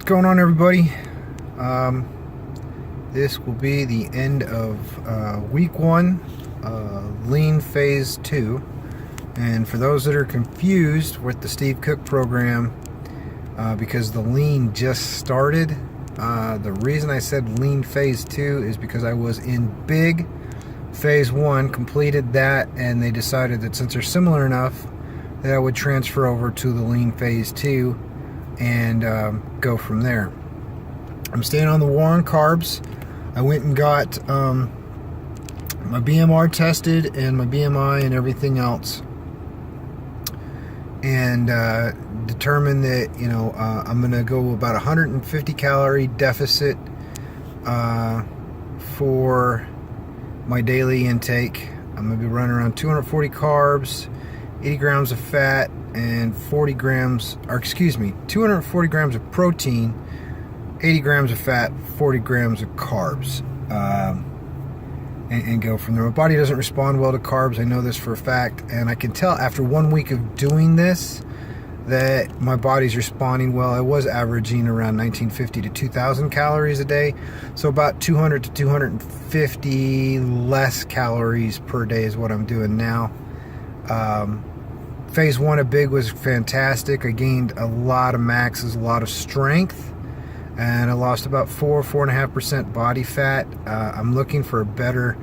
going on, everybody? This will be the end of week 1, lean phase 2. And for those that are confused with the Steve Cook program, because the lean just started, the reason I said lean phase 2 is because I was in big phase 1, completed that, and they decided that since they're similar enough that I would transfer over to the lean phase 2 and go from there. I'm staying on the war on carbs. I went and got my BMR tested and my BMI and everything else, and determined that I'm gonna go about 150 calorie deficit for my daily intake. I'm gonna be running around 240 carbs, 80 grams of fat, and 240 grams of protein, 80 grams of fat, 40 grams of carbs, and go from there. My body doesn't respond well to carbs. I know this for a fact, and I can tell after 1 week of doing this that my body's responding well. I was averaging around 1950 to 2000 calories a day, so about 200 to 250 less calories per day is what I'm doing now. Phase 1 of big was fantastic. I gained a lot of maxes, a lot of strength, and I lost about 4.5% body fat. I'm looking for a better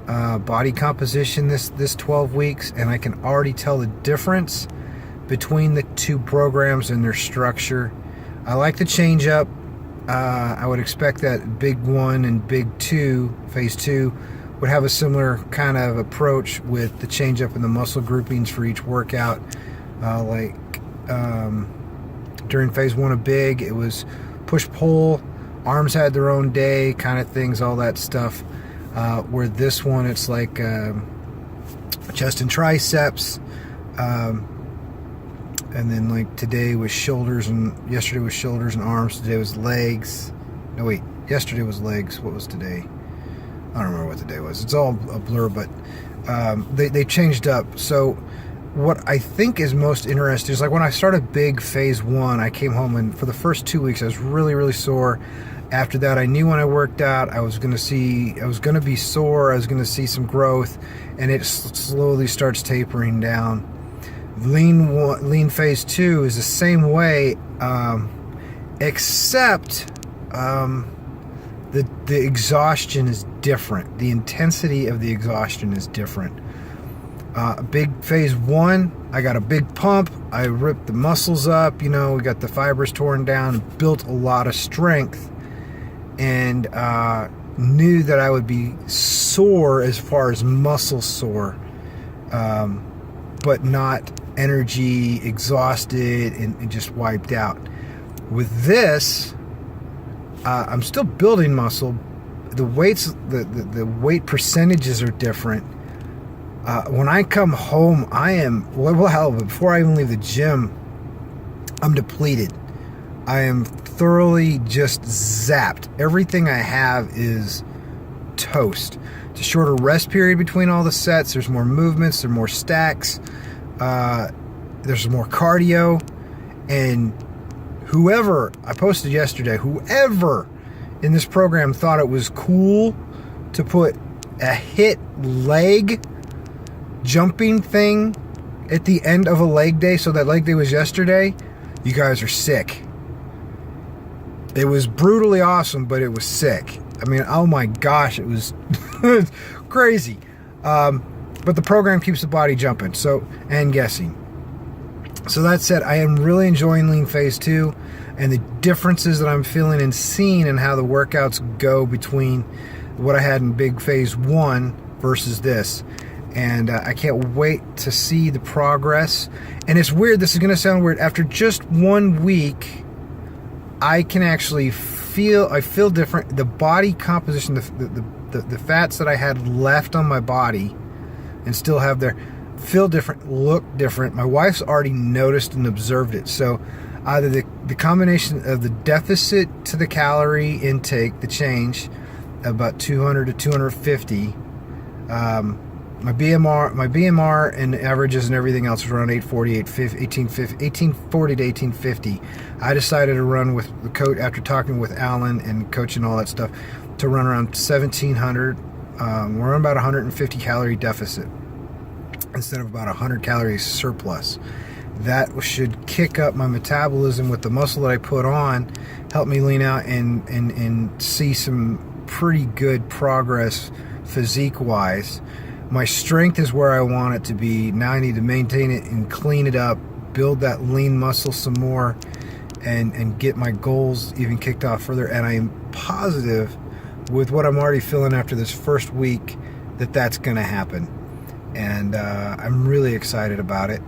body composition this 12 weeks, and I can already tell the difference between the two programs and their structure. I like the change up. I would expect that big 1 and big 2, phase 2, would have a similar kind of approach with the change up in the muscle groupings for each workout. During phase 1 of big, it was push-pull, arms had their own day kind of things, all that stuff. Where this one, it's like chest and triceps, and then like today was shoulders, and yesterday was shoulders and arms. Today was legs. No, wait, yesterday was legs. What was today? I don't remember what the day was. It's all a blur, but they changed up. So what I think is most interesting is, like, when I started big phase 1, I came home, and for the first 2 weeks I was really sore. After that, I knew when I worked out I was going to be sore, I was going to see some growth, and it slowly starts tapering down. Lean phase 2 is the same way, except the exhaustion is different. The intensity of the exhaustion is different. Big phase 1, I got a big pump. I ripped the muscles up. We got the fibers torn down, built a lot of strength, and knew that I would be sore as far as muscle sore, but not energy exhausted and just wiped out. With this, I'm still building muscle. The weights, the weight percentages are different. When I come home, I am, before I even leave the gym, I'm depleted. I am thoroughly just zapped. Everything I have is toast. It's a shorter rest period between all the sets. There's more movements, there's more stacks, there's more cardio, and I posted yesterday, whoever in this program thought it was cool to put a HIIT leg jumping thing at the end of a leg day, so that leg day was yesterday, you guys are sick. It was brutally awesome, but it was sick. I mean, oh my gosh, it was crazy. But the program keeps the body jumping, and guessing. So that said, I am really enjoying lean phase 2, and the differences that I'm feeling and seeing, and how the workouts go between what I had in big phase 1 versus this. And I can't wait to see the progress. And it's weird, this is going to sound weird, after just 1 week, I can actually feel different. The body composition, the fats that I had left on my body and still have there, feel different, look different. My wife's already noticed and observed it. So either the combination of the deficit to the calorie intake, the change, about 200 to 250, My BMR and averages and everything else was around 840, 1840 to 1850. I decided to run with the coach after talking with Alan and coaching all that stuff to run around 1700. We're on about 150 calorie deficit instead of about 100 calories surplus. That should kick up my metabolism with the muscle that I put on, help me lean out and see some pretty good progress physique wise. My strength is where I want it to be. Now I need to maintain it and clean it up, build that lean muscle some more, and get my goals even kicked off further. And I am positive with what I'm already feeling after this first week that that's going to happen. And I'm really excited about it.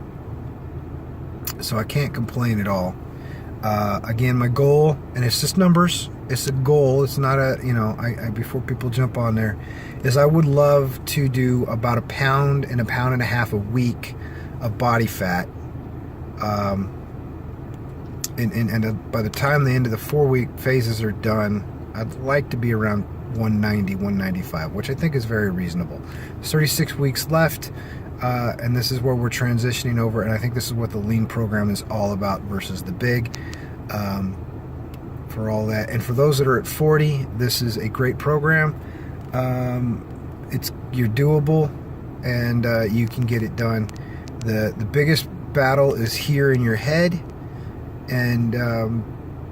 So I can't complain at all. Again, my goal, and it's just numbers, it's a goal, it's not a, I before people jump on there, is I would love to do about 1 pound and 1.5 pounds a week of body fat. And by the time the end of the 4-week phases are done, I'd like to be around 190, 195, which I think is very reasonable. There's 36 weeks left. And this is where we're transitioning over, and I think this is what the lean program is all about versus the big, for all that. And for those that are at 40, this is a great program. You're doable, and you can get it done. The biggest battle is here in your head, and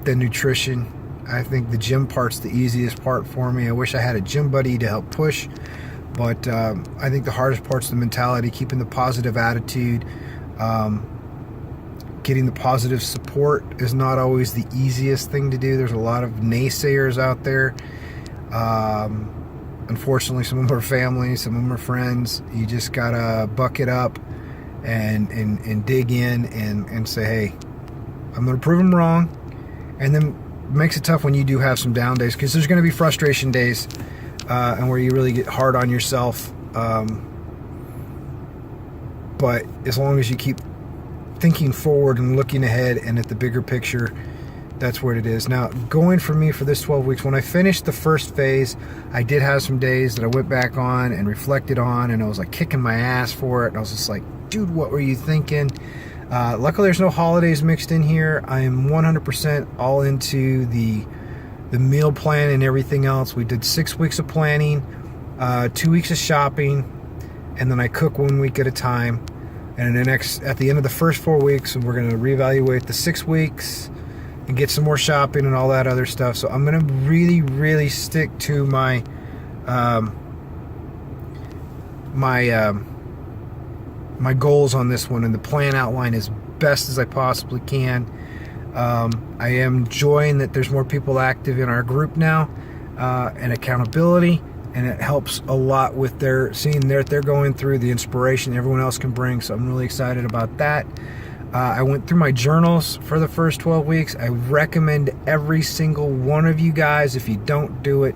the nutrition. I think the gym part's the easiest part for me. I wish I had a gym buddy to help push. But I think the hardest part's the mentality, keeping the positive attitude. Getting the positive support is not always the easiest thing to do. There's a lot of naysayers out there. Unfortunately, some of them are family, some of them are friends. You just gotta buck it up and dig in and say, hey, I'm gonna prove them wrong. And then it makes it tough when you do have some down days, because there's gonna be frustration days. And where you really get hard on yourself. But as long as you keep thinking forward and looking ahead and at the bigger picture, that's what it is. Now, going for me for this 12 weeks, when I finished the first phase, I did have some days that I went back on and reflected on, and I was like kicking my ass for it. And I was just like, dude, what were you thinking? Luckily, there's no holidays mixed in here. I am 100% all into the meal plan and everything else. We did 6 weeks of planning, 2 weeks of shopping, and then I cook 1 week at a time. And at the end of the first 4 weeks, we're going to reevaluate the 6 weeks and get some more shopping and all that other stuff. So I'm going to really, really stick to my my goals on this one, and the plan outline as best as I possibly can. I am enjoying that there's more people active in our group now, and accountability, and it helps a lot with seeing they're going through, the inspiration everyone else can bring. So I'm really excited about that. I went through my journals for the first 12 weeks. I recommend every single one of you guys, if you don't do it,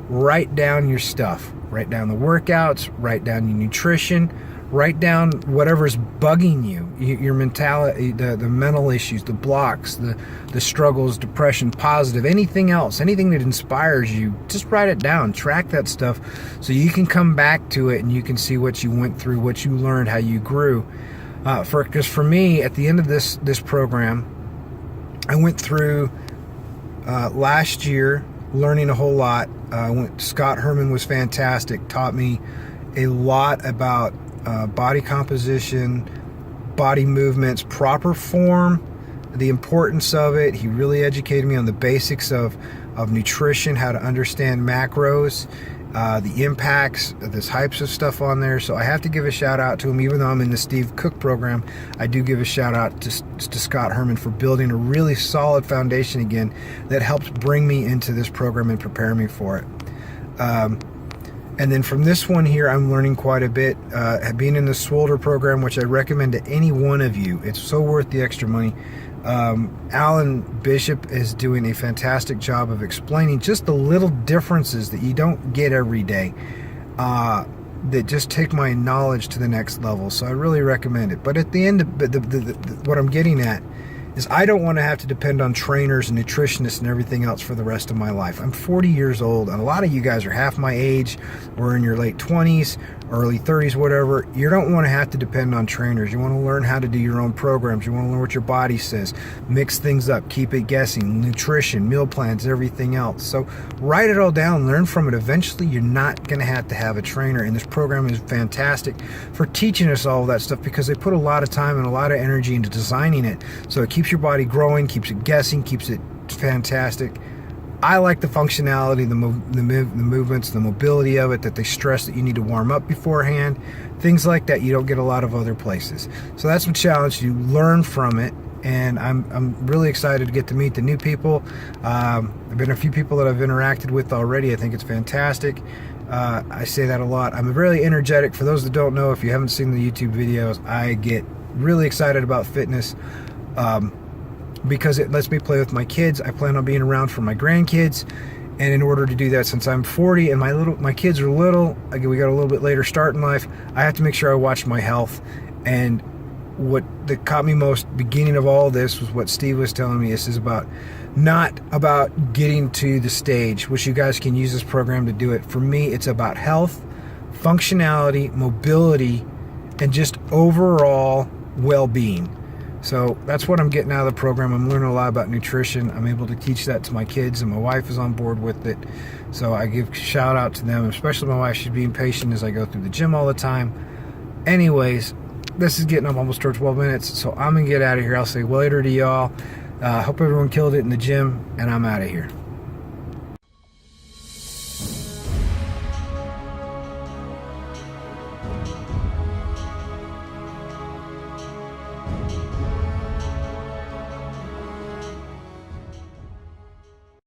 write down your stuff. Write down the workouts, write down your nutrition, write down whatever's bugging you, your mentality, the mental issues, the blocks, the struggles, depression, positive, anything else, anything that inspires you. Just write it down, track that stuff, so you can come back to it and you can see what you went through, what you learned, how you grew. Because for me, at the end of this program, I went through last year learning a whole lot. Scott Herman was fantastic, taught me a lot about body composition, body movements, proper form, the importance of it. He really educated me on the basics of nutrition, how to understand macros, the impacts, the types of stuff on there. So I have to give a shout out to him. Even though I'm in the Steve Cook program, I do give a shout out to Scott Herman for building a really solid foundation again that helped bring me into this program and prepare me for it. And then from this one here, I'm learning quite a bit. Being in the Swolder program, which I recommend to any one of you, it's so worth the extra money. Alan Bishop is doing a fantastic job of explaining just the little differences that you don't get every day, that just take my knowledge to the next level. So I really recommend it. But at the end, what I'm getting at is I don't want to have to depend on trainers and nutritionists and everything else for the rest of my life. I'm 40 years old, and a lot of you guys are half my age, or in your late 20s, early 30s, whatever. You don't want to have to depend on trainers. You want to learn how to do your own programs. You want to learn what your body says, mix things up, keep it guessing, nutrition, meal plans, everything else. So write it all down, learn from it. Eventually, you're not going to have a trainer, and this program is fantastic for teaching us all of that stuff, because they put a lot of time and a lot of energy into designing it, so it keeps your body growing, keeps it guessing, keeps it fantastic. I like the functionality, the movements, the mobility of it, that they stress that you need to warm up beforehand, things like that you don't get a lot of other places. So that's my challenge, you learn from it, and I'm really excited to get to meet the new people. There've been a few people that I've interacted with already. I think it's fantastic. I say that a lot. I'm really energetic. For those that don't know, if you haven't seen the YouTube videos, I get really excited about fitness because it lets me play with my kids. I plan on being around for my grandkids, and in order to do that, since I'm 40 and my kids are little, we got a little bit later start in life, I have to make sure I watch my health. And what that caught me most beginning of all this was what Steve was telling me. This is not about getting to the stage, which you guys can use this program to do it. For me, it's about health, functionality, mobility, and just overall well-being. So that's what I'm getting out of the program. I'm learning a lot about nutrition. I'm able to teach that to my kids, and my wife is on board with it. So I give shout out to them, especially my wife. She's being patient as I go through the gym all the time. Anyways, this is getting up almost towards 12 minutes, so I'm going to get out of here. I'll say later to y'all. Hope everyone killed it in the gym, and I'm out of here.